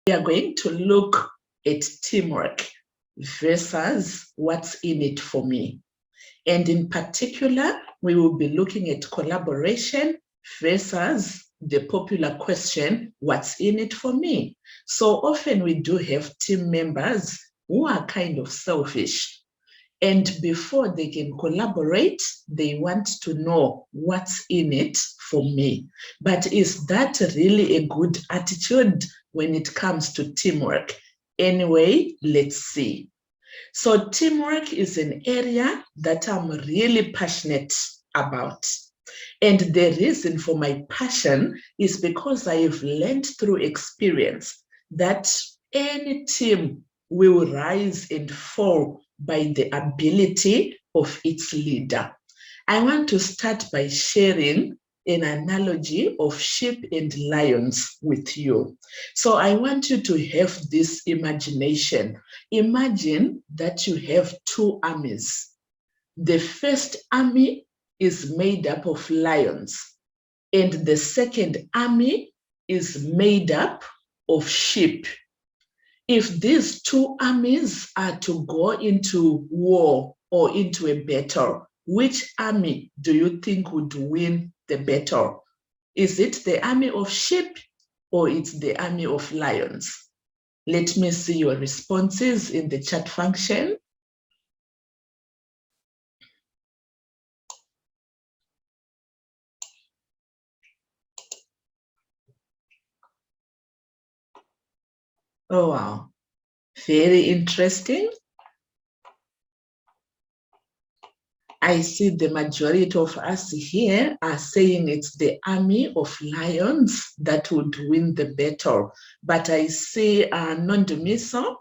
We are going to look at teamwork versus what's in it for me. And in particular, we will be looking at collaboration versus the popular question, what's in it for me? So often we do have team members who are kind of selfish. And before they can collaborate, they want to know what's in it for me. But is that really a good attitude when it comes to teamwork? Anyway, let's see. So teamwork is an area that I'm really passionate about. And the reason for my passion is because I have learned through experience that any team will rise and fall by the ability of its leader. I want to start by sharing an analogy of sheep and lions with you. So I want you to have this imagination. Imagine that you have two armies. The first army is made up of lions, and the second army is made up of sheep. If these two armies are to go into war or into a battle, which army do you think would win the battle? Is it the army of sheep or it's the army of lions? Let me see your responses in the chat function. Oh, wow. Very interesting. I see the majority of us here are saying it's the army of lions that would win the battle. But I see Nondumiso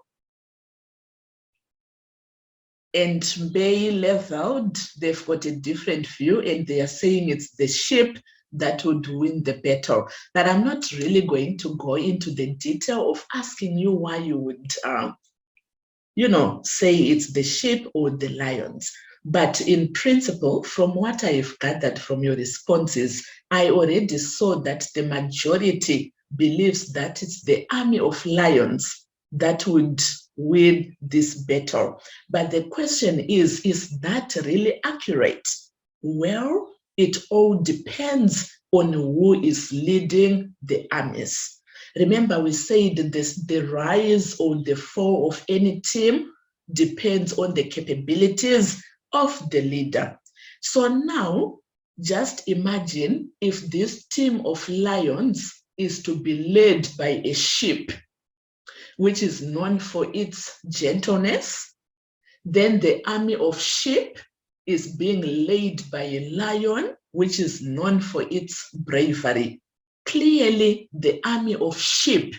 and Bay Leveled, they've got a different view and they are saying it's the sheep that would win the battle. But I'm not really going to go into the detail of asking you why you would, say it's the sheep or the lions. But in principle, from what I've gathered from your responses, I already saw that the majority believes that it's the army of lions that would win this battle. But the question is that really accurate? Well, it all depends on who is leading the armies. Remember, we said the rise or the fall of any team depends on the capabilities of the leader. So now, just imagine if this team of lions is to be led by a sheep, which is known for its gentleness. Then the army of sheep is being led by a lion, which is known for its bravery. Clearly, the army of sheep,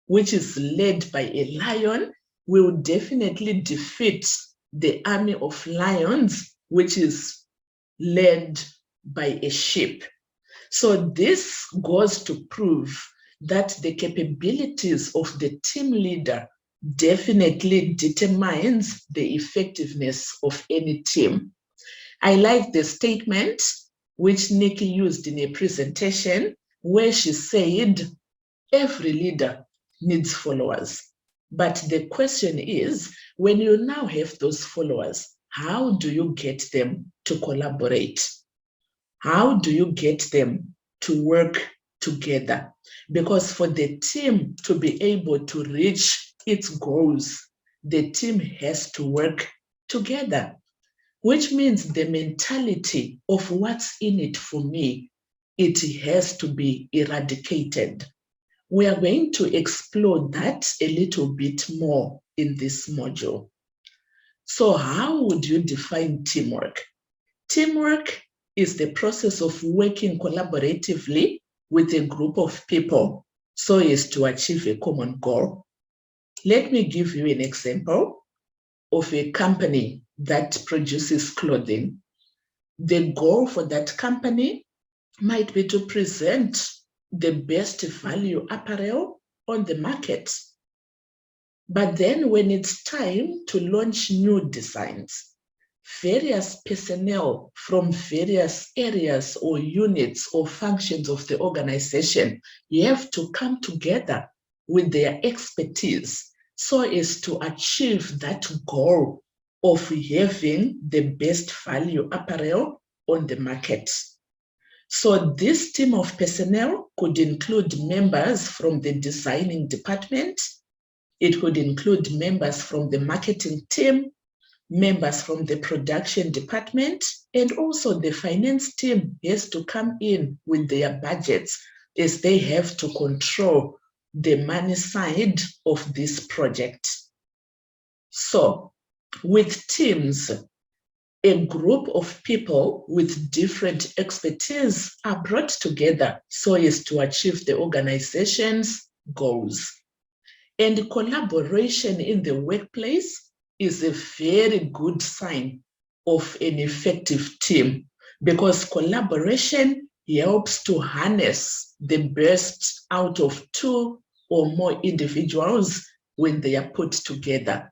which is led by a lion, will definitely defeat the army of lions, which is led by a sheep. So this goes to prove that the capabilities of the team leader definitely determines the effectiveness of any team. I like the statement which Nikki used in a presentation where she said, every leader needs followers. But the question is, when you now have those followers, how do you get them to collaborate? How do you get them to work together? Because for the team to be able to reach its goals, the team has to work together, which means the mentality of what's in it for me, it has to be eradicated. We are going to explore that a little bit more in this module. So how would you define teamwork? Teamwork is the process of working collaboratively with a group of people so as to achieve a common goal. Let me give you an example of a company that produces clothing. The goal for that company might be to present the best value apparel on the market. But then when it's time to launch new designs, various personnel from various areas or units or functions of the organization, you have to come together with their expertise so as to achieve that goal of having the best value apparel on the market. So this team of personnel could include members from the designing department. It could include members from the marketing team, members from the production department, and also the finance team has to come in with their budgets as they have to control the money side of this project. So with teams, a group of people with different expertise are brought together so as to achieve the organization's goals. And collaboration in the workplace is a very good sign of an effective team because collaboration helps to harness the best out of two or more individuals when they are put together.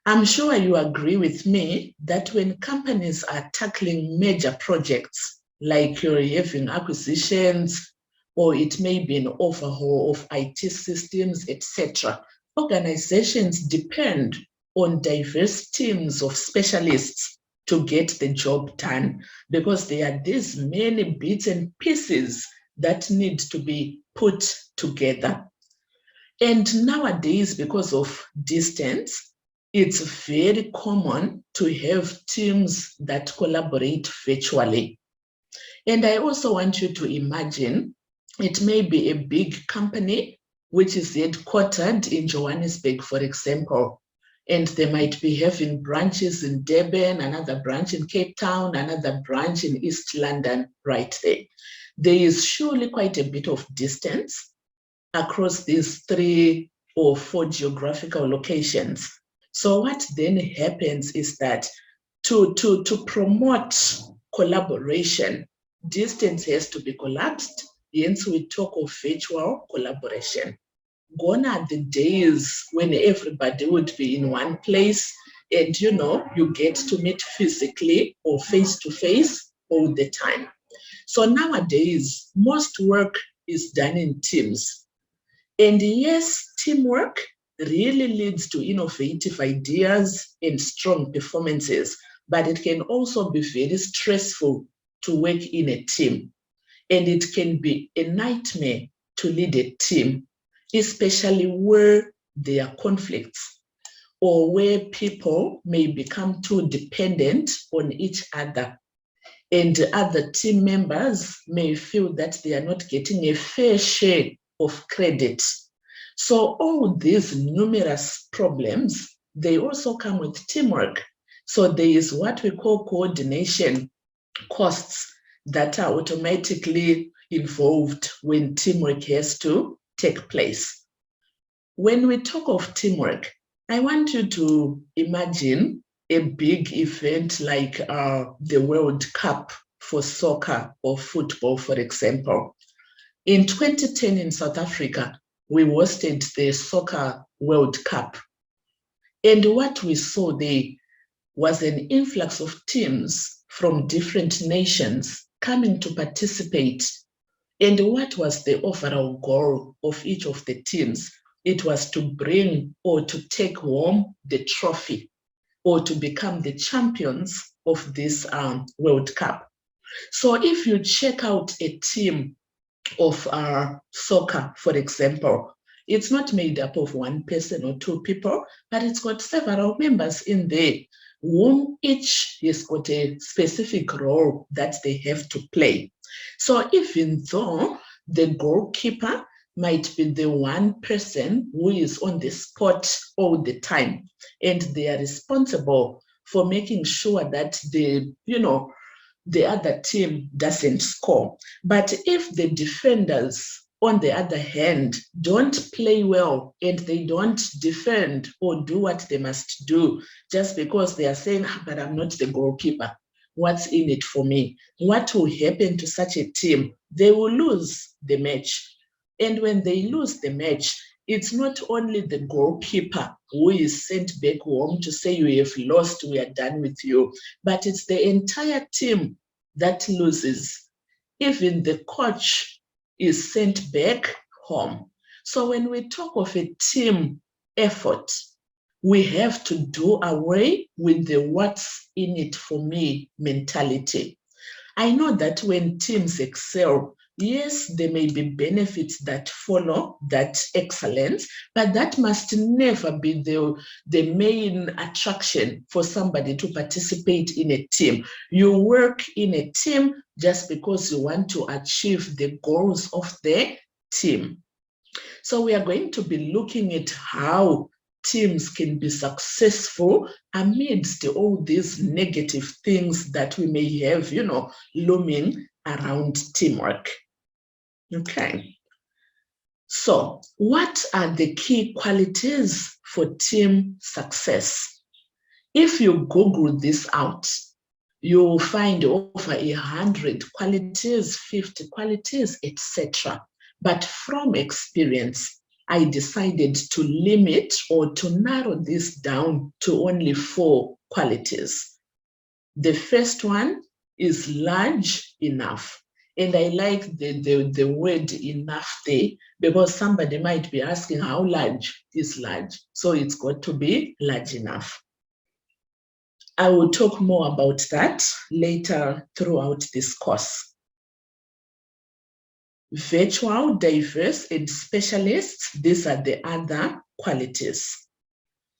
I'm sure you agree with me that when companies are tackling major projects, like you're having acquisitions, or it may be an overhaul of IT systems, etc., organizations depend on diverse teams of specialists to get the job done because there are these many bits and pieces that need to be put together. And nowadays, because of distance, it's very common to have teams that collaborate virtually. And I also want you to imagine it may be a big company which is headquartered in Johannesburg, for example, and they might be having branches in Durban, another branch in Cape Town, another branch in East London right there. There is surely quite a bit of distance across these 3 or 4 geographical locations. So what then happens is that to promote collaboration, distance has to be collapsed. Hence, we talk of virtual collaboration. Gone are the days when everybody would be in one place and, you get to meet physically or face-to-face all the time. So nowadays, most work is done in teams. And yes, teamwork really leads to innovative ideas and strong performances, but it can also be very stressful to work in a team. And it can be a nightmare to lead a team, especially where there are conflicts or where people may become too dependent on each other. And other team members may feel that they are not getting a fair share of credit. So all these numerous problems, they also come with teamwork. So there is what we call coordination costs that are automatically involved when teamwork has to take place. When we talk of teamwork, I want you to imagine a big event like the World Cup for soccer or football, for example. In 2010 in South Africa, we hosted the Soccer World Cup. And what we saw there was an influx of teams from different nations coming to participate. And what was the overall goal of each of the teams? It was to bring or to take home the trophy or to become the champions of this World Cup. So if you check out a team of soccer, for example, it's not made up of one person or two people, but it's got several members in there, whom each has got a specific role that they have to play. So even though the goalkeeper might be the one person who is on the spot all the time, and they are responsible for making sure that the other team doesn't score. But if the defenders, on the other hand, don't play well and they don't defend or do what they must do just because they are saying, but I'm not the goalkeeper, what's in it for me? What will happen to such a team? They will lose the match. And when they lose the match, it's not only the goalkeeper who is sent back home to say, you have lost, we are done with you, but it's the entire team that loses. Even the coach is sent back home. So when we talk of a team effort, we have to do away with the what's in it for me mentality. I know that when teams excel, yes, there may be benefits that follow that excellence, but that must never be the main attraction for somebody to participate in a team. You work in a team just because you want to achieve the goals of the team. So we are going to be looking at how teams can be successful amidst all these negative things that we may have, looming around teamwork. Okay. So what are the key qualities for team success? If you Google this out, you'll find over 100 qualities, 50 qualities, etc. But from experience, I decided to limit or to narrow this down to only 4 qualities. The first one is large enough. And I like the word enough there because somebody might be asking how large is large. So it's got to be large enough. I will talk more about that later throughout this course. Virtual, diverse, and specialists, these are the other qualities.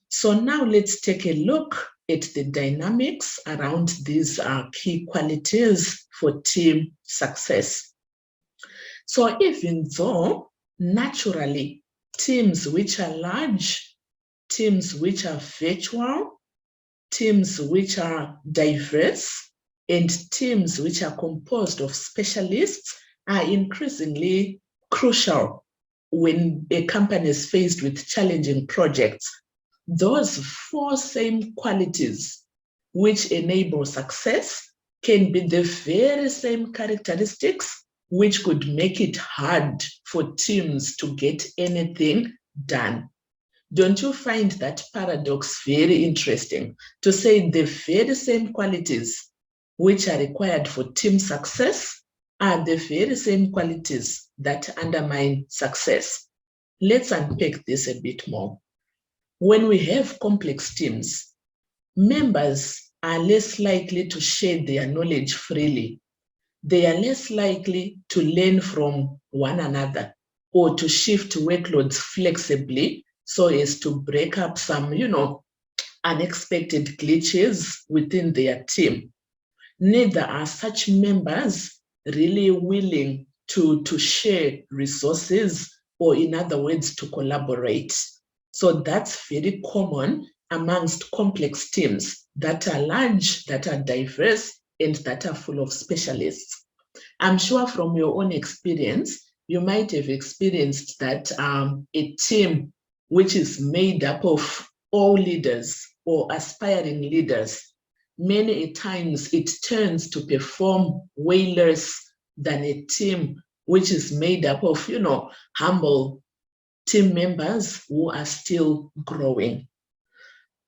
So now let's take a look at the dynamics around these key qualities for team success. So even though naturally teams which are large, teams which are virtual, teams which are diverse, and teams which are composed of specialists are increasingly crucial when a company is faced with challenging projects. Those 4 same qualities which enable success can be the very same characteristics which could make it hard for teams to get anything done. Don't you find that paradox very interesting? To say the very same qualities which are required for team success are the very same qualities that undermine success. Let's unpack this a bit more. When we have complex teams, members are less likely to share their knowledge freely. They are less likely to learn from one another or to shift workloads flexibly so as to break up some, unexpected glitches within their team. Neither are such members really willing to share resources or, in other words, to collaborate. So that's very common amongst complex teams that are large, that are diverse, and that are full of specialists. I'm sure from your own experience, you might have experienced that a team which is made up of all leaders or aspiring leaders, many times it tends to perform way less than a team which is made up of, humble team members who are still growing.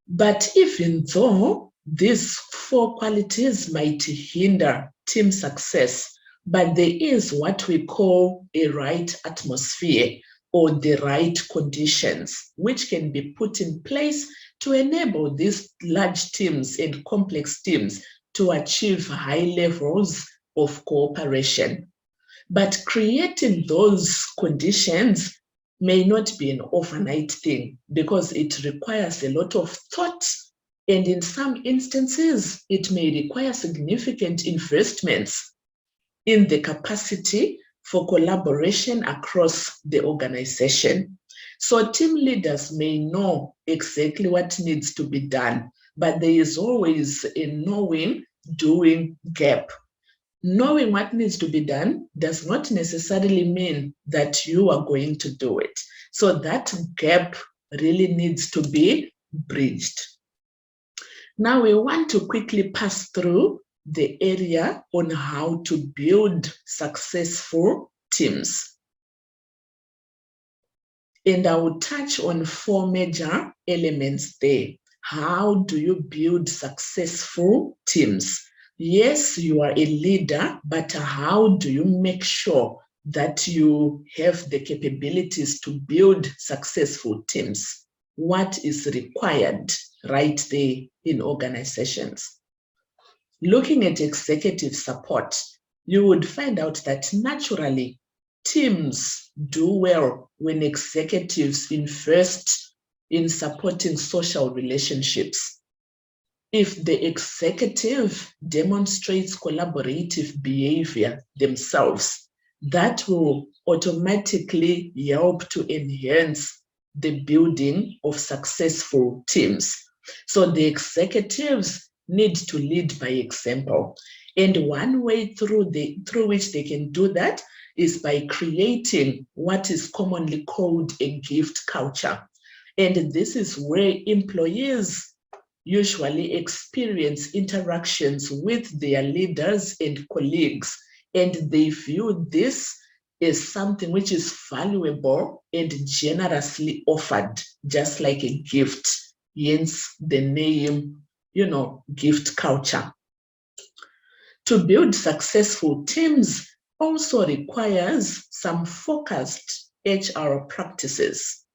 But even though these 4 qualities might hinder team success, but there is what we call a right atmosphere or the right conditions, which can be put in place to enable these large teams and complex teams to achieve high levels of cooperation. But creating those conditions may not be an overnight thing because it requires a lot of thought. And in some instances, it may require significant investments in the capacity for collaboration across the organization. So team leaders may know exactly what needs to be done, but there is always a knowing-doing gap. Knowing what needs to be done does not necessarily mean that you are going to do it. So that gap really needs to be bridged. Now we want to quickly pass through the area on how to build successful teams. And I will touch on 4 major elements there. How do you build successful teams? Yes, you are a leader, but how do you make sure that you have the capabilities to build successful teams. What is required right there in organizations? Looking at executive support, you would find out that naturally teams do well when executives invest in supporting social relationships. If the executive demonstrates collaborative behavior themselves, that will automatically help to enhance the building of successful teams. So the executives need to lead by example. And one way through which they can do that is by creating what is commonly called a gift culture. And this is where employees usually experience interactions with their leaders and colleagues, and they view this as something which is valuable and generously offered, just like a gift, hence the name, gift culture. To build successful teams also requires some focused HR practices.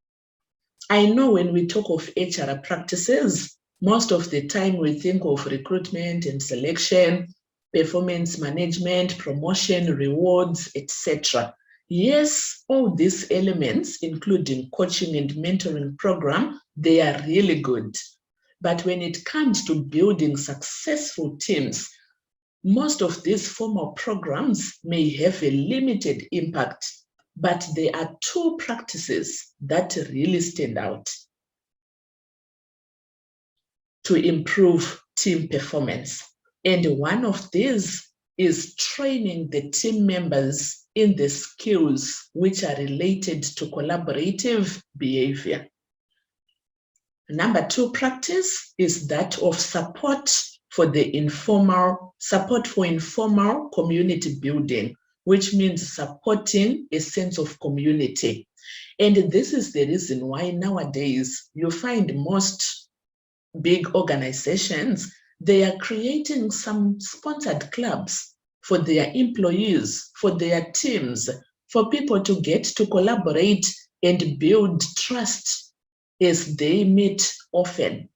I know when we talk of HR practices, most of the time we think of recruitment and selection, performance management, promotion, rewards, etc. Yes, all these elements, including coaching and mentoring program, they are really good. But when it comes to building successful teams, most of these formal programs may have a limited impact, but there are two practices that really stand out to improve team performance. And one of these is training the team members in the skills which are related to collaborative behavior. Number two practice is that of support for informal community building, which means supporting a sense of community. And this is the reason why nowadays you find most big organizations, they are creating some sponsored clubs for their employees, for their teams, for people to get to collaborate and build trust as they meet often.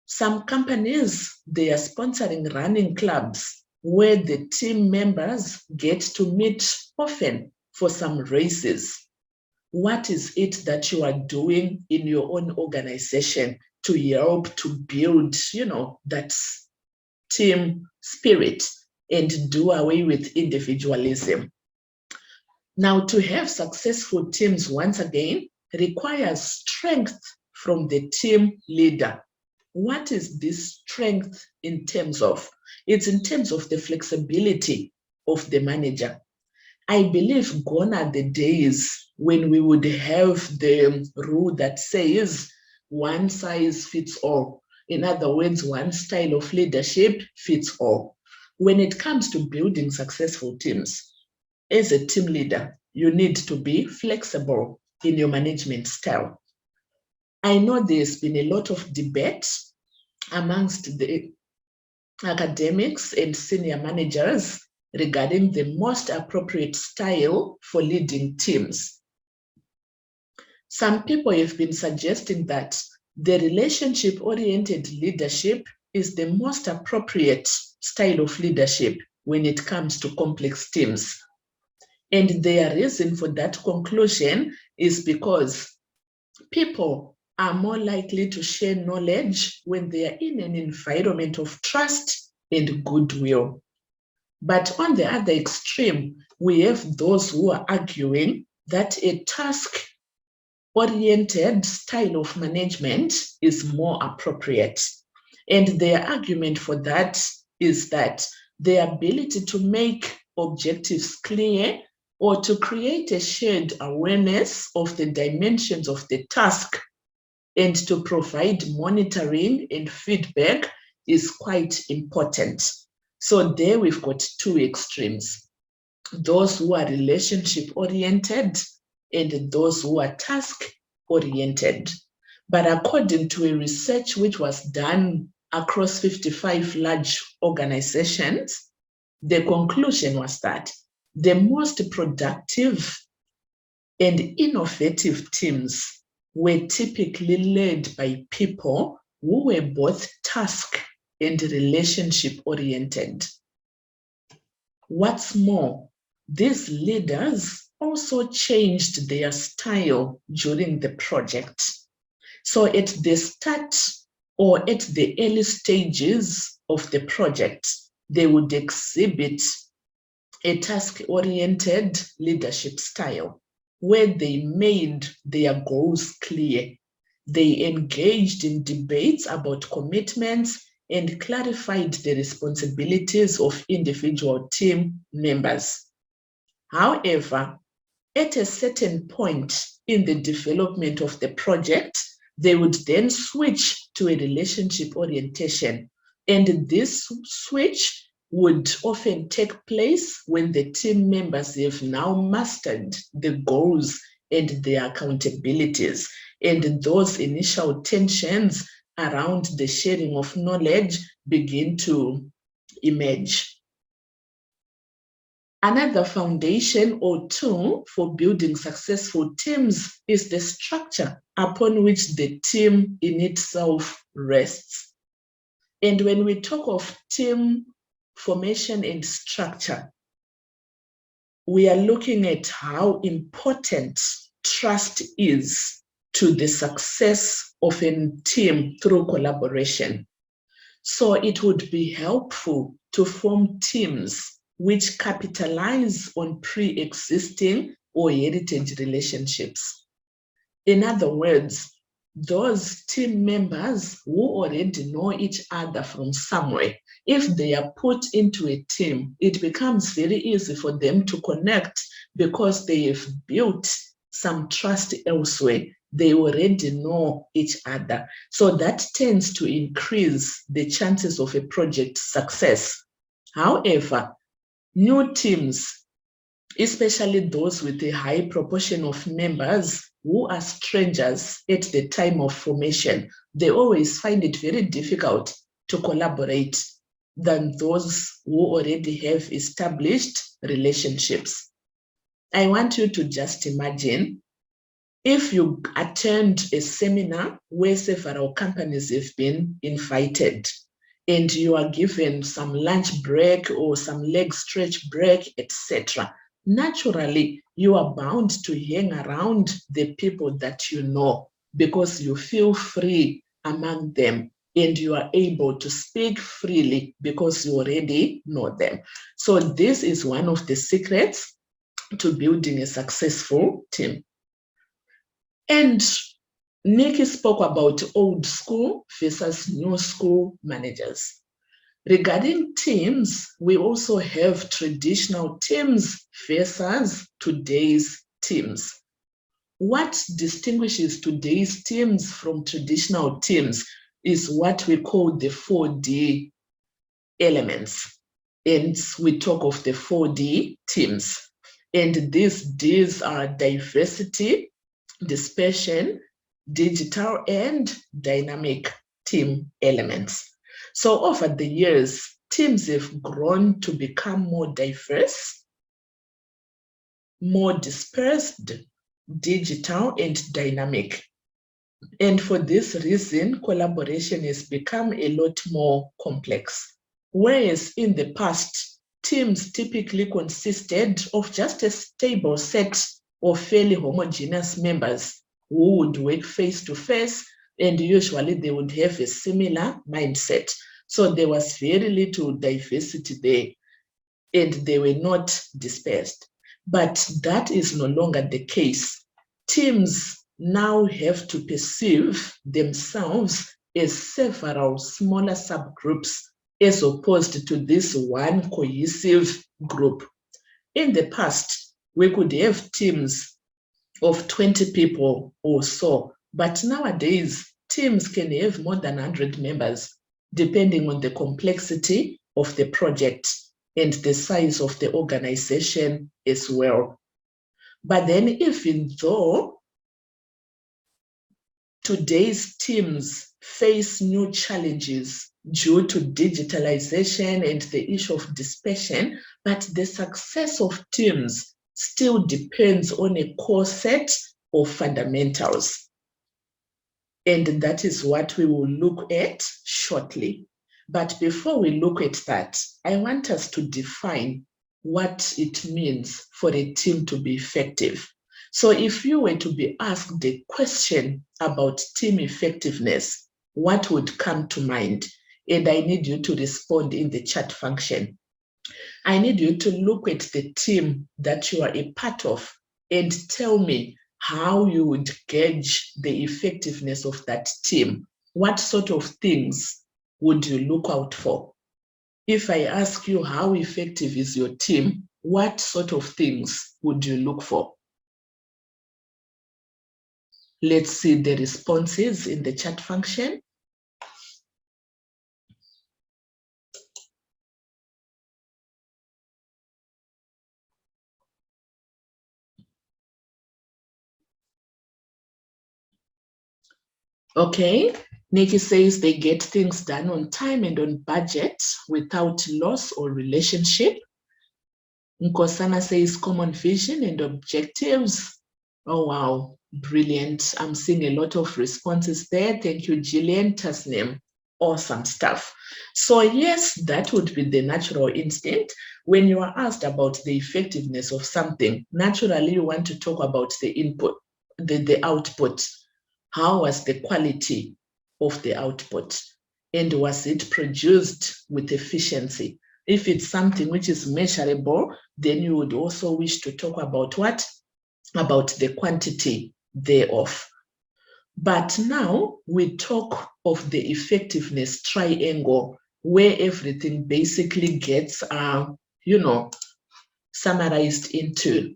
Some companies, they are sponsoring running clubs where the team members get to meet often for some races. What is it that you are doing in your own organization to help to build, that team spirit and do away with individualism? Now, to have successful teams, once again, requires strength from the team leader. What is this strength in terms of? It's in terms of the flexibility of the manager. I believe gone are the days when we would have the rule that says one size fits all. In other words, one style of leadership fits all. When it comes to building successful teams, as a team leader, you need to be flexible in your management style. I know there's been a lot of debate amongst the academics and senior managers regarding the most appropriate style for leading teams. Some people have been suggesting that the relationship-oriented leadership is the most appropriate style of leadership when it comes to complex teams. And their reason for that conclusion is because people are more likely to share knowledge when they are in an environment of trust and goodwill. But on the other extreme, we have those who are arguing that a task-oriented style of management is more appropriate. And their argument for that is that the ability to make objectives clear or to create a shared awareness of the dimensions of the task and to provide monitoring and feedback is quite important. So there we've got two extremes, those who are relationship-oriented and those who are task-oriented. But according to a research which was done across 55 large organizations, the conclusion was that The most productive and innovative teams were typically led by people who were both task and relationship oriented. What's more, these leaders also changed their style during the project. So at the start or at the early stages of the project, they would exhibit a task-oriented leadership style where they made their goals clear. They engaged in debates about commitments and clarified the responsibilities of individual team members. However, at a certain point in the development of the project, they would then switch to a relationship orientation. And this switch would often take place when the team members have now mastered the goals and their accountabilities. And those initial tensions around the sharing of knowledge begin to emerge. Another foundation or tool for building successful teams is the structure upon which the team in itself rests. And when we talk of team formation and structure, we are looking at how important trust is to the success of a team through collaboration. So it would be helpful to form teams which capitalize on pre-existing or heritage relationships. In other words, those team members who already know each other from somewhere, if they are put into a team, it becomes very easy for them to connect because they have built some trust elsewhere. They already know each other. So that tends to increase the chances of a project success. However, new teams, especially those with a high proportion of members who are strangers at the time of formation, they always find it very difficult to collaborate than those who already have established relationships. I want you to just imagine if you attend a seminar where several companies have been invited and you are given some lunch break or some leg stretch break, etc. Naturally, you are bound to hang around the people that you know because you feel free among them and you are able to speak freely because you already know them. So this is one of the secrets to building a successful team. And Nikki spoke about old school versus new school managers. Regarding teams, we also have traditional teams versus today's teams. What distinguishes today's teams from traditional teams is what we call the 4D elements. And we talk of the 4D teams. And these Ds are diversity, dispersion, digital, and dynamic team elements. So over the years, teams have grown to become more diverse, more dispersed, digital, and dynamic. And for this reason, collaboration has become a lot more complex. Whereas in the past, teams typically consisted of just a stable set of fairly homogeneous members who would work face to face, and usually they would have a similar mindset. So there was very little diversity there, and they were not dispersed. But that is no longer the case. Teams now have to perceive themselves as several smaller subgroups as opposed to this one cohesive group. In the past, we could have teams of 20 people or so, but nowadays, teams can have more than 100 members, depending on the complexity of the project and the size of the organization as well. But then even though Today's teams face new challenges due to digitalization and the issue of dispersion, but the success of teams still depends on a core set of fundamentals. And that is what we will look at shortly. But before we look at that, I want us to define what it means for a team to be effective. So if you were to be asked a question about team effectiveness, what would come to mind? And I need you to respond in the chat function. I need you to look at the team that you are a part of and tell me how you would gauge the effectiveness of that team. What sort of things would you look out for? If I ask you how effective is your team, what sort of things would you look for? Let's see the responses in the chat function. Okay, Nikki says they get things done on time and on budget without loss or relationship. Nkosana says common vision and objectives. Oh, wow, brilliant. I'm seeing a lot of responses there. Thank you, Gillian Tasnim. Awesome stuff. So yes, that would be the natural instinct. When you are asked about the effectiveness of something, naturally you want to talk about the input, the output. How was the quality of the output? And was it produced with efficiency? If it's something which is measurable, then you would also wish to talk about what? About the quantity thereof. But now we talk of the effectiveness triangle, where everything basically gets, summarized into.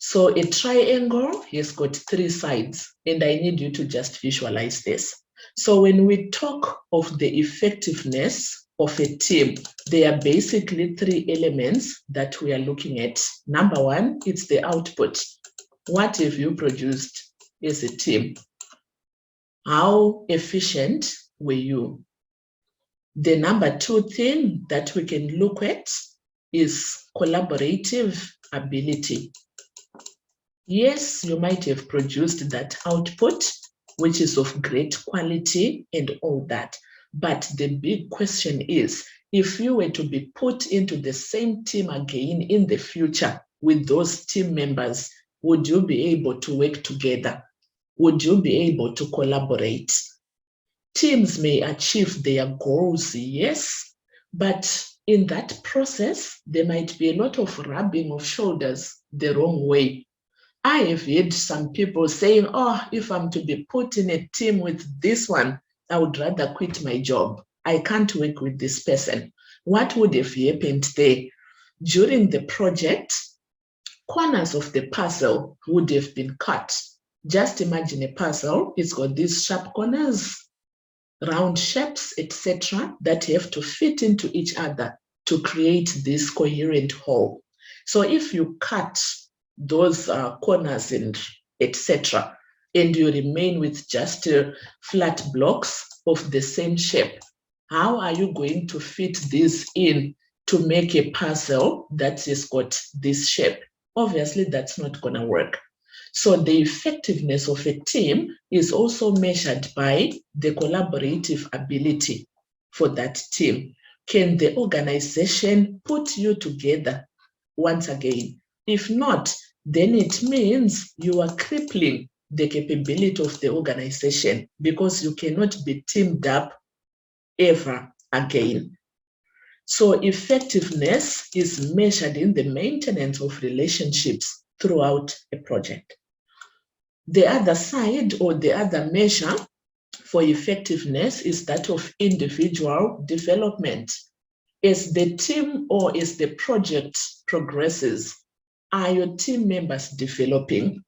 So a triangle has got three sides, and I need you to just visualize this. So when we talk of the effectiveness of a team, there are basically three elements that we are looking at. Number one, it's the output. What have you produced as a team? How efficient were you? The number two thing that we can look at is collaborative ability. Yes, you might have produced that output, which is of great quality and all that. But the big question is, if you were to be put into the same team again in the future with those team members, would you be able to work together? Would you be able to collaborate? Teams may achieve their goals, yes, but in that process, there might be a lot of rubbing of shoulders the wrong way. I have heard some people saying, oh, if I'm to be put in a team with this one, I would rather quit my job. I can't work with this person. What would have happened there? During the project, corners of the puzzle would have been cut. Just imagine a puzzle, it's got these sharp corners, round shapes, etc., that have to fit into each other to create this coherent whole. So if you cut those corners and etc., and you remain with just flat blocks of the same shape, how are you going to fit this in to make a puzzle that has got this shape? Obviously, that's not going to work. So the effectiveness of a team is also measured by the collaborative ability for that team. Can the organization put you together once again? If not, then it means you are crippling the capability of the organization because you cannot be teamed up ever again. So effectiveness is measured in the maintenance of relationships throughout a project. The other side or the other measure for effectiveness is that of individual development. As the team or as the project progresses, are your team members developing?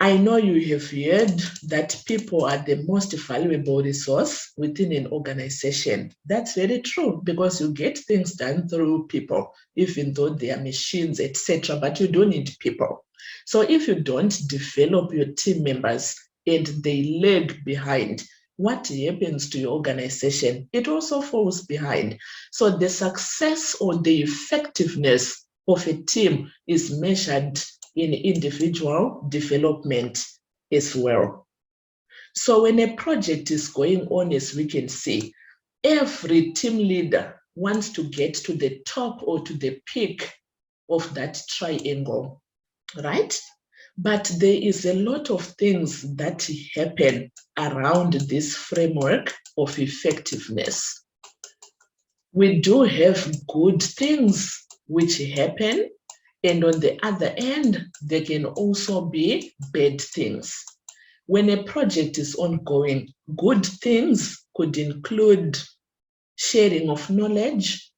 I know you have heard that people are the most valuable resource within an organization. That's very true because you get things done through people, even though they are machines, etc., but you don't need people. So if you don't develop your team members, and they lag behind, what happens to your organization? It also falls behind. So the success or the effectiveness of a team is measured in individual development as well. So when a project is going on, as we can see, every team leader wants to get to the top or to the peak of that triangle, right? But there is a lot of things that happen around this framework of effectiveness. We do have good things which happen, and on the other end, there can also be bad things. When a project is ongoing, good things could include sharing of knowledge,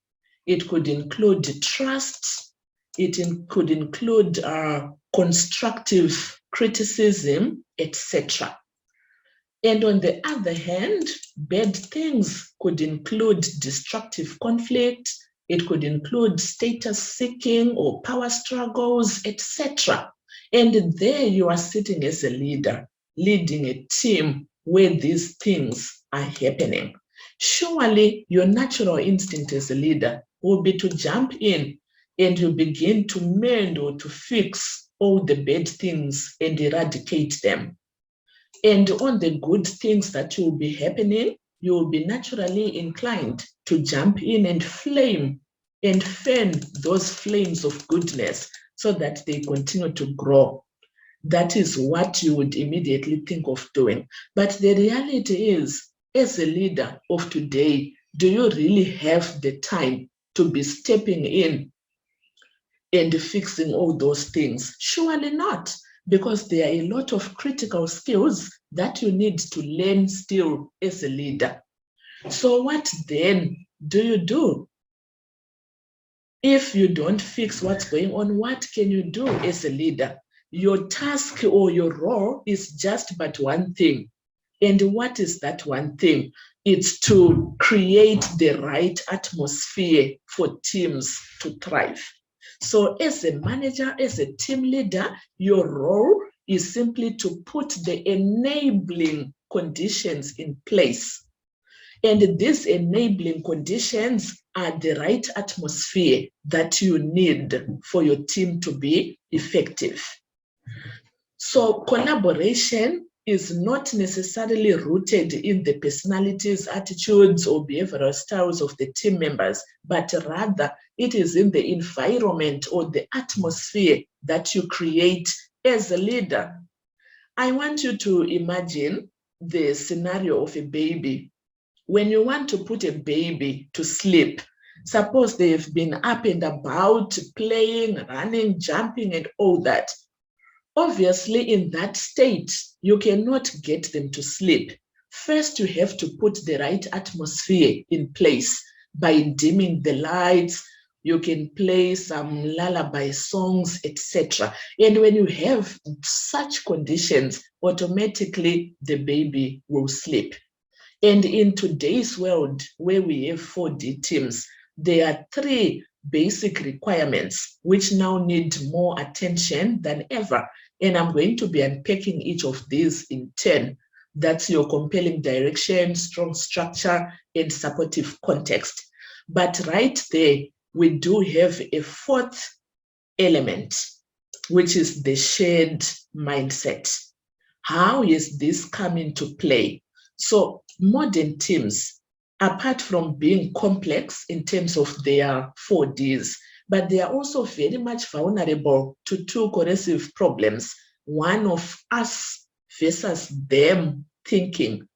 it could include trust, could include constructive criticism, etc. And on the other hand, bad things could include destructive conflict, it could include status seeking or power struggles, etc. And there you are sitting as a leader, leading a team where these things are happening. Surely your natural instinct as a leader will be to jump in and you begin to mend or to fix all the bad things and eradicate them. And on the good things that will be happening, you will be naturally inclined to jump in and flame and fan those flames of goodness so that they continue to grow. That is what you would immediately think of doing. But the reality is, as a leader of today, do you really have the time to be stepping in and fixing all those things? Surely not, because there are a lot of critical skills that you need to learn still as a leader. So what then do you do? If you don't fix what's going on, what can you do as a leader? Your task or your role is just but one thing. And what is that one thing? It's to create the right atmosphere for teams to thrive. So as a manager, as a team leader, your role is simply to put the enabling conditions in place. And these enabling conditions are the right atmosphere that you need for your team to be effective. So collaboration is not necessarily rooted in the personalities, attitudes, or behavioral styles of the team members, but rather it is in the environment or the atmosphere that you create as a leader. I want you to imagine the scenario of a baby. When you want to put a baby to sleep, suppose they've been up and about, playing, running, jumping, and all that. Obviously, in that state, you cannot get them to sleep. First, you have to put the right atmosphere in place by dimming the lights. You can play some lullaby songs, etc. And when you have such conditions, automatically the baby will sleep. And in today's world, where we have 4D teams, there are 3 basic requirements which now need more attention than ever. And I'm going to be unpacking each of these in turn. That's your compelling direction, strong structure, and supportive context. But right there, we do have a 4th element, which is the shared mindset. How is this come into play? So modern teams, apart from being complex in terms of their 4Ds, but they are also very much vulnerable to 2 cohesive problems. One of us versus them thinking,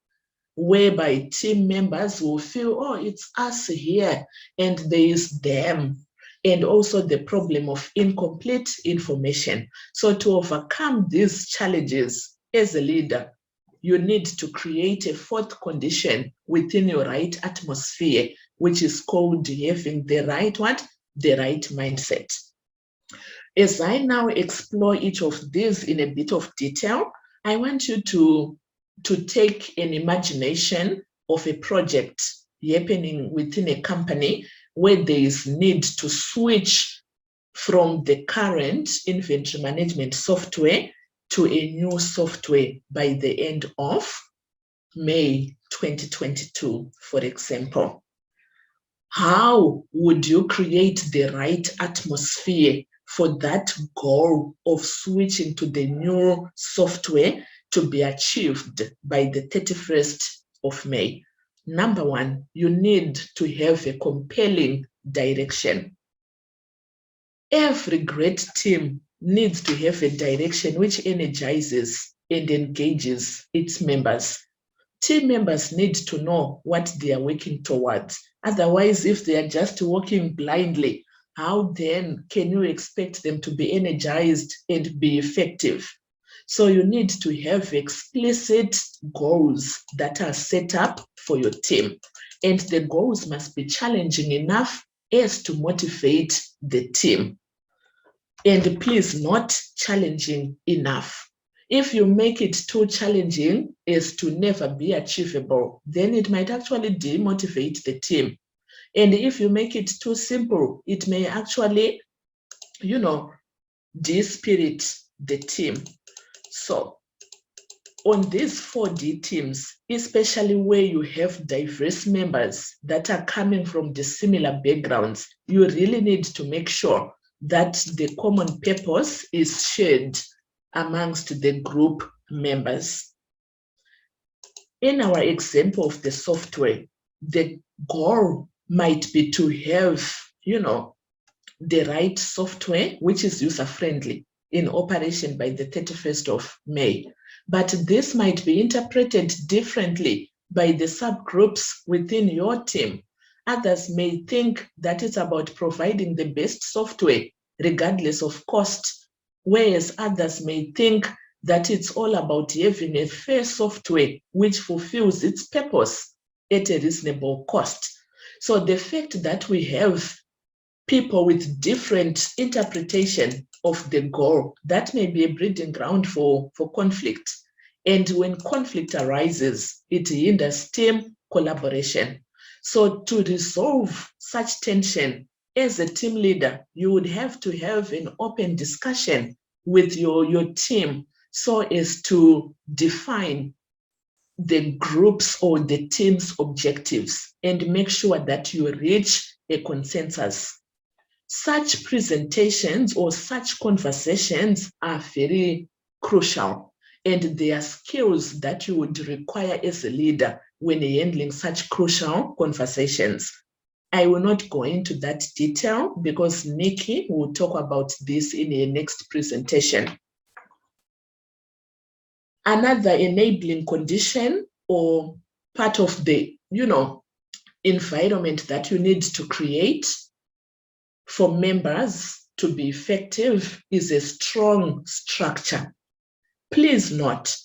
whereby team members will feel, oh, it's us here and there is them. And also the problem of incomplete information. So to overcome these challenges as a leader, you need to create a 4th condition within your right atmosphere, which is called having the right what? The right mindset. As I now explore each of these in a bit of detail, I want you to take an imagination of a project happening within a company where there is need to switch from the current inventory management software to a new software by the end of May 2022, for example. How would you create the right atmosphere for that goal of switching to the new software to be achieved by the 31st of May? Number one, you need to have a compelling direction. Every great team needs to have a direction which energizes and engages its members. Team members need to know what they are working towards. Otherwise, if they are just working blindly, how then can you expect them to be energized and be effective? So you need to have explicit goals that are set up for your team. And the goals must be challenging enough as to motivate the team. And please, not challenging enough. If you make it too challenging as to never be achievable, then it might actually demotivate the team. And if you make it too simple, it may actually, dispirit the team. So on these 4D teams, especially where you have diverse members that are coming from the similar backgrounds, you really need to make sure that the common purpose is shared amongst the group members. In our example of the software, the goal might be to have, the right software, which is user-friendly, in operation by the 31st of May. But this might be interpreted differently by the subgroups within your team. Others may think that it's about providing the best software, regardless of cost, whereas others may think that it's all about having a fair software which fulfills its purpose at a reasonable cost. So the fact that we have people with different interpretation of the goal, that may be a breeding ground for conflict. And when conflict arises, it hinders team collaboration. So to resolve such tension, as a team leader, you would have to have an open discussion with your team so as to define the group's or the team's objectives and make sure that you reach a consensus. Such presentations or such conversations are very crucial, and they are skills that you would require as a leader when handling such crucial conversations. I will not go into that detail because Nikki will talk about this in a next presentation. Another enabling condition or part of the, environment that you need to create for members to be effective is a strong structure. Please note,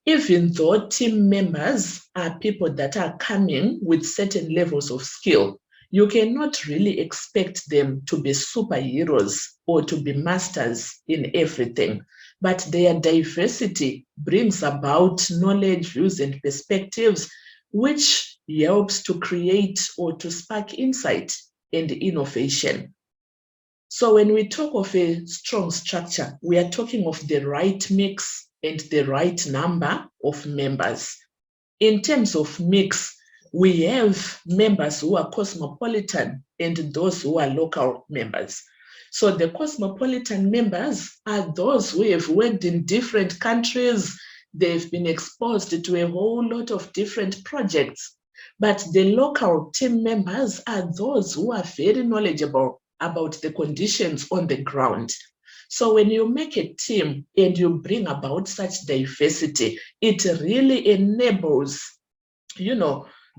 even though team members are people that are coming with certain levels of skill, you cannot really expect them to be superheroes or to be masters in everything. But their diversity brings about knowledge, views, and perspectives, which helps to create or to spark insight and innovation. So when we talk of a strong structure, we are talking of the right mix and the right number of members. In terms of mix, we have members who are cosmopolitan and those who are local members. So the cosmopolitan members are those who have worked in different countries. They've been exposed to a whole lot of different projects. But the local team members are those who are very knowledgeable about the conditions on the ground. So when you make a team and you bring about such diversity, it really enables,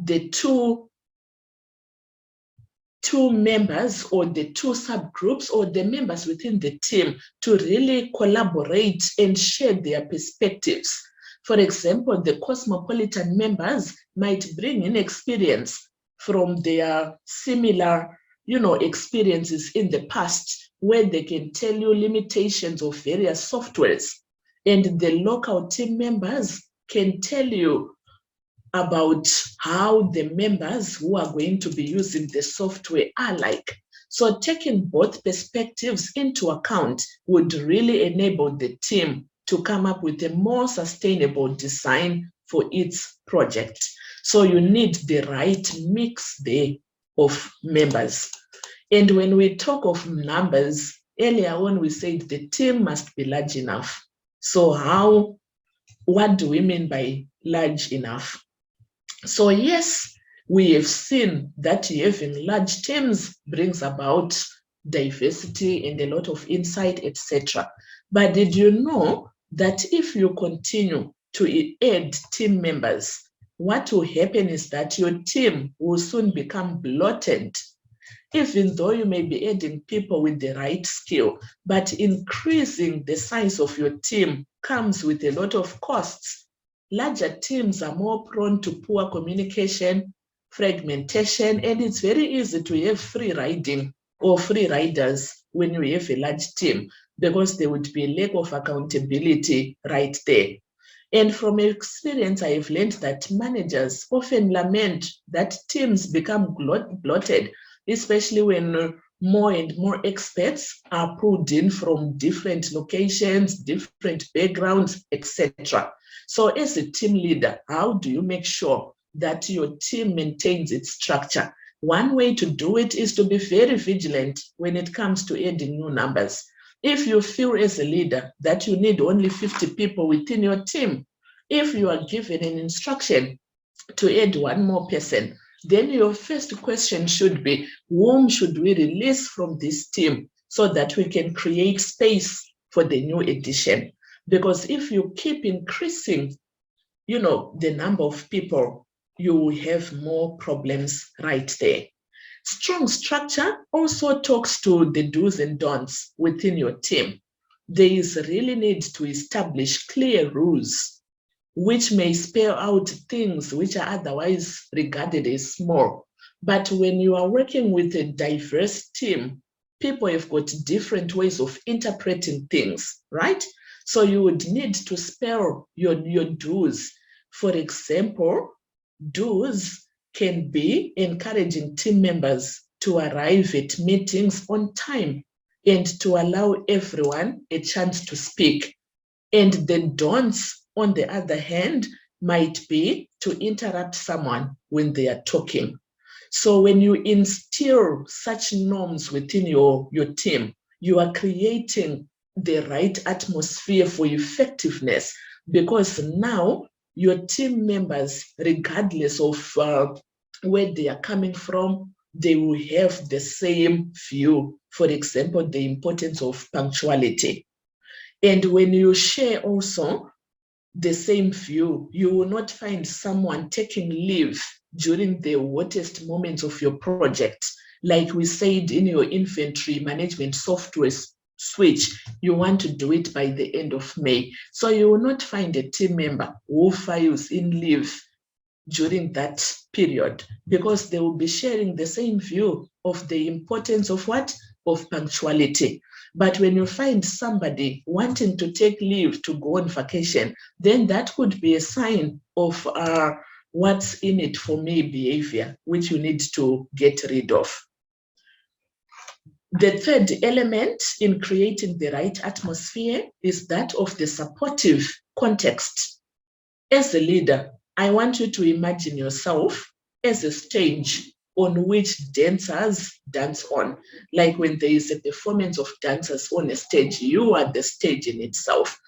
the two members or the two subgroups or the members within the team to really collaborate and share their perspectives. For example, the cosmopolitan members might bring in experience from their similar, experiences in the past, where they can tell you limitations of various softwares. And the local team members can tell you about how the members who are going to be using the software are like. So taking both perspectives into account would really enable the team to come up with a more sustainable design for its project. So you need the right mix there of members. And when we talk of numbers, earlier on we said the team must be large enough. So what do we mean by large enough? So yes, we have seen that having large teams brings about diversity and a lot of insight, etc. But did you know that if you continue to add team members, what will happen is that your team will soon become bloated, even though you may be adding people with the right skill, but increasing the size of your team comes with a lot of costs. Larger teams are more prone to poor communication, fragmentation, and it's very easy to have free riding or free riders when you have a large team, because there would be a lack of accountability right there. And from experience, I have learned that managers often lament that teams become bloated, especially when more and more experts are pulled in from different locations, different backgrounds, etc. So as a team leader, how do you make sure that your team maintains its structure? One way to do it is to be very vigilant when it comes to adding new numbers. If you feel as a leader that you need only 50 people within your team, if you are given an instruction to add one more person, then your first question should be, whom should we release from this team so that we can create space for the new addition? Because if you keep increasing, the number of people, you will have more problems right there. Strong structure also talks to the do's and don'ts within your team. There is really need to establish clear rules which may spell out things which are otherwise regarded as small. But when you are working with a diverse team, people have got different ways of interpreting things, right? So you would need to spell your do's. For example, do's can be encouraging team members to arrive at meetings on time and to allow everyone a chance to speak. And the don'ts, on the other hand, might be to interrupt someone when they are talking. So when you instill such norms within your team, you are creating the right atmosphere for effectiveness, because now your team members, regardless of where they are coming from, they will have the same view. For example, the importance of punctuality. And when you share also the same view, you will not find someone taking leave during the hottest moments of your project. Like we said in your inventory management software switch, you want to do it by the end of May. So you will not find a team member who files in leave during that period, because they will be sharing the same view of the importance of what? Of punctuality. But when you find somebody wanting to take leave to go on vacation, then that could be a sign of what's in it for me behavior, which you need to get rid of. The third element in creating the right atmosphere is that of the supportive context. As a leader, I want you to imagine yourself as a stage on which dancers dance on. Like when there is a performance of dancers on a stage, you are the stage in itself.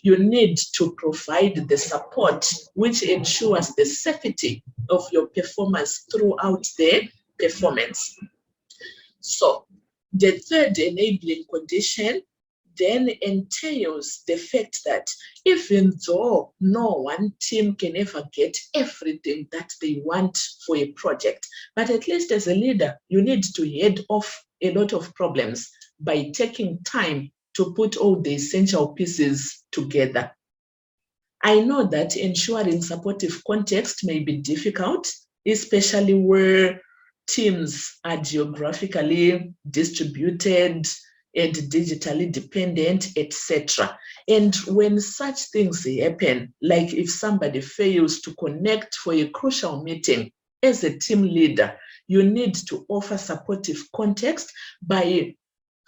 You need to provide the support which ensures the safety of your performers throughout the performance. So the third enabling condition then entails the fact that even though no one team can ever get everything that they want for a project, but at least as a leader, you need to head off a lot of problems by taking time to put all the essential pieces together. I know that ensuring supportive context may be difficult, especially where teams are geographically distributed and digitally dependent, etc. And when such things happen, like if somebody fails to connect for a crucial meeting, as a team leader, you need to offer supportive context by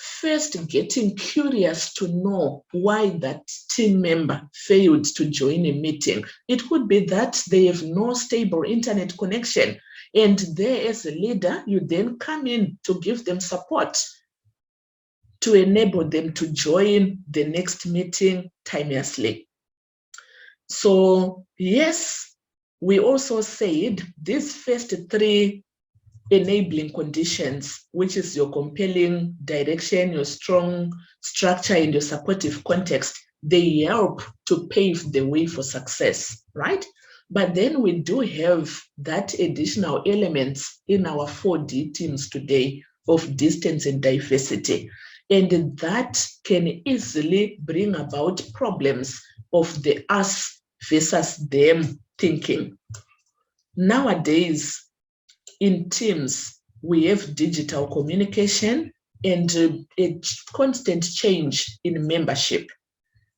first getting curious to know why that team member failed to join a meeting. It could be that they have no stable internet connection, and there as a leader, you then come in to give them support to enable them to join the next meeting timeously. So yes, we also said these first three enabling conditions, which is your compelling direction, your strong structure, and your supportive context, they help to pave the way for success, right? But then we do have that additional elements in our 4D teams today of distance and diversity. And that can easily bring about problems of the us versus them thinking. Nowadays, in teams, we have digital communication and a constant change in membership.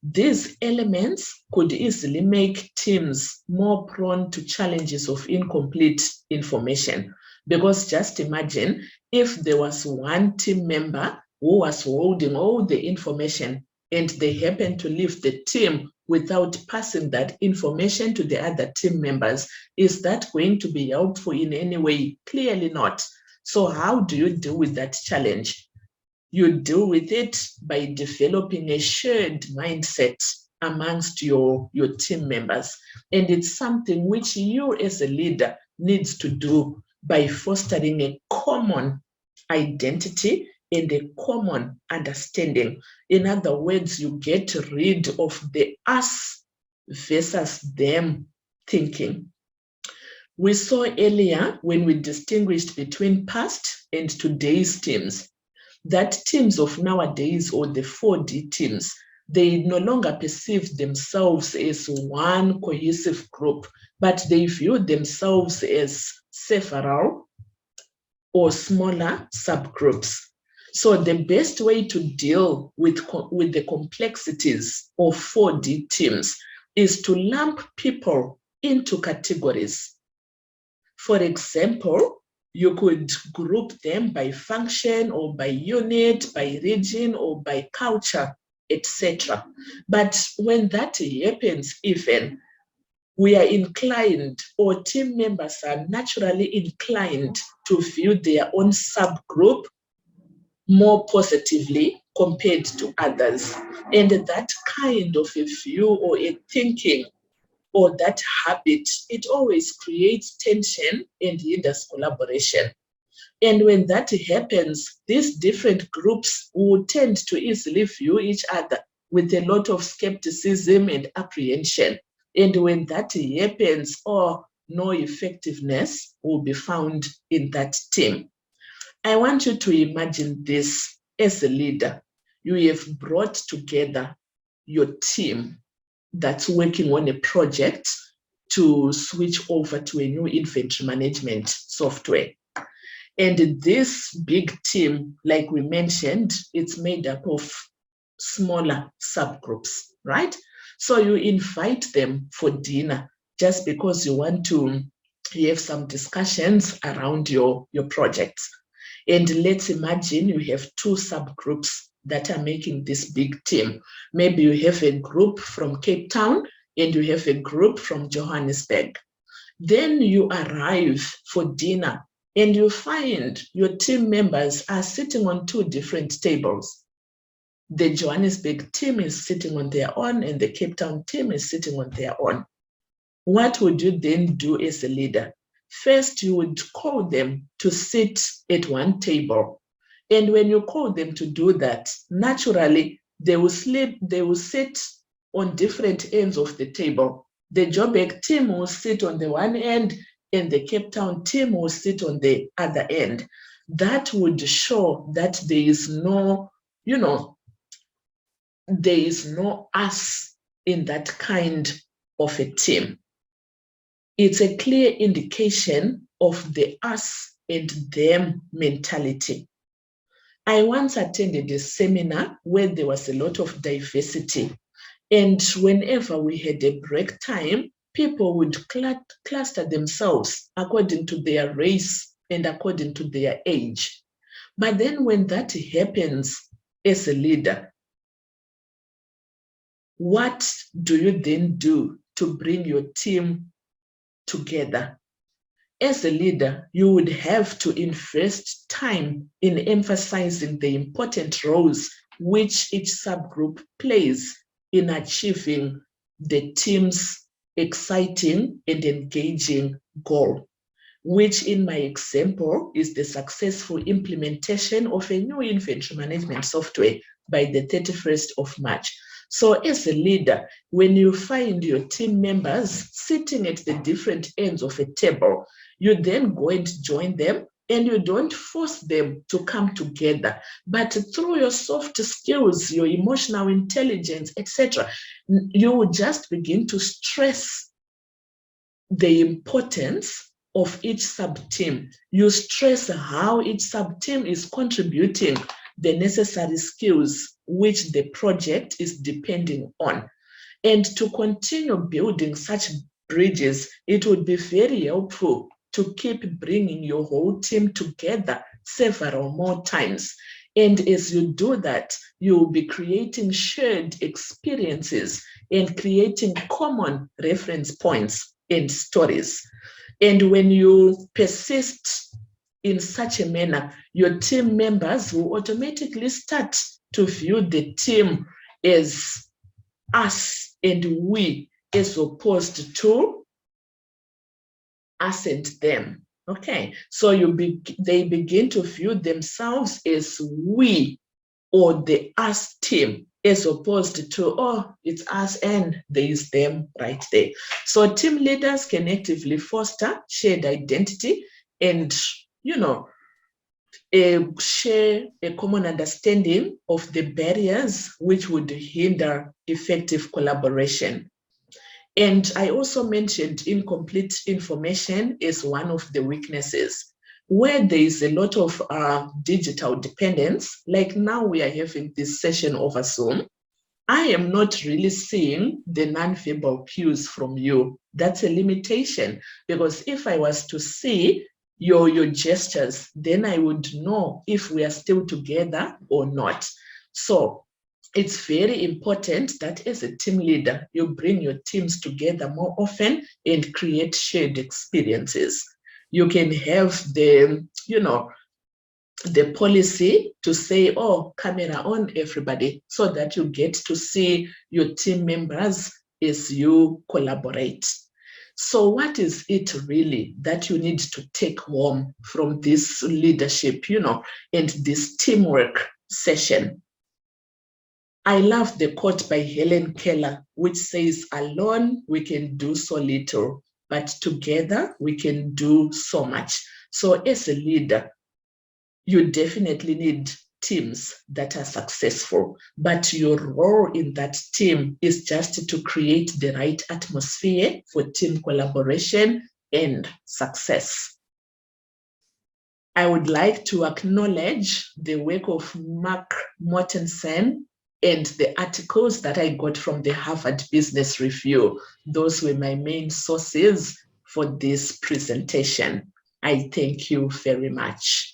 These elements could easily make teams more prone to challenges of incomplete information. Because just imagine if there was one team member who was holding all the information and they happen to leave the team without passing that information to the other team members, is that going to be helpful in any way? Clearly not. So how do you deal with that challenge? You deal with it by developing a shared mindset amongst your team members. And it's something which you as a leader needs to do by fostering a common identity and a common understanding. In other words, you get rid of the us versus them thinking. We saw earlier when we distinguished between past and today's teams, that teams of nowadays, or the 4D teams, they no longer perceive themselves as one cohesive group, but they view themselves as several or smaller subgroups. So the best way to deal with the complexities of 4D teams is to lump people into categories. For example, you could group them by function or by unit, by region or by culture, etc. But when that happens, even we are inclined, or team members are naturally inclined to view their own subgroup more positively compared to others. And that kind of a view or a thinking or that habit, it always creates tension and hinders collaboration. And when that happens, these different groups will tend to easily view each other with a lot of skepticism and apprehension. And when that happens, no effectiveness will be found in that team. I want you to imagine this as a leader. You have brought together your team that's working on a project to switch over to a new inventory management software. And this big team, like we mentioned, it's made up of smaller subgroups, right? So you invite them for dinner just because you want to have some discussions around your projects. And let's imagine you have two subgroups that are making this big team. Maybe you have a group from Cape Town and you have a group from Johannesburg. Then you arrive for dinner and you find your team members are sitting on two different tables. The Johannesburg team is sitting on their own and the Cape Town team is sitting on their own. What would you then do as a leader? First, you would call them to sit at one table. And when you call them to do that, naturally, they will sit on different ends of the table. The Joburg team will sit on the one end and the Cape Town team will sit on the other end. That would show that there is no, there is no us in that kind of a team. It's a clear indication of the us and them mentality. I once attended a seminar where there was a lot of diversity. And whenever we had a break time, people would cluster themselves according to their race and according to their age. But then when that happens, as a leader, what do you then do to bring your team together? As a leader, you would have to invest time in emphasizing the important roles which each subgroup plays in achieving the team's exciting and engaging goal, which in my example is the successful implementation of a new inventory management software by the 31st of March. So as a leader, when you find your team members sitting at the different ends of a table, you then go and join them, and you don't force them to come together, but through your soft skills, your emotional intelligence, etc., you will just begin to stress the importance of each sub-team. You stress how each sub-team is contributing the necessary skills which the project is depending on. And to continue building such bridges, it would be very helpful to keep bringing your whole team together several more times. And as you do that, you'll be creating shared experiences and creating common reference points and stories. And when you persist in such a manner, your team members will automatically start to view the team as us and we, as opposed to us and them. Okay, so they begin to view themselves as we or the us team, as opposed to, oh, it's us and there is them right there. So team leaders can actively foster shared identity and, share a common understanding of the barriers which would hinder effective collaboration. And I also mentioned incomplete information as one of the weaknesses. Where there is a lot of digital dependence, like now we are having this session over Zoom, I am not really seeing the non-verbal cues from you. That's a limitation, because if I was to see your gestures, then I would know if we are still together or not. So it's very important that as a team leader, you bring your teams together more often and create shared experiences. You can have the policy to say, oh, camera on, everybody, so that you get to see your team members as you collaborate. So what is it really that you need to take home from this leadership, and this teamwork session? I love the quote by Helen Keller, which says, alone we can do so little, but together we can do so much. So as a leader, you definitely need teams that are successful, but your role in that team is just to create the right atmosphere for team collaboration and success. I would like to acknowledge the work of Mark Mortensen and the articles that I got from the Harvard Business Review. Those were my main sources for this presentation. I thank you very much.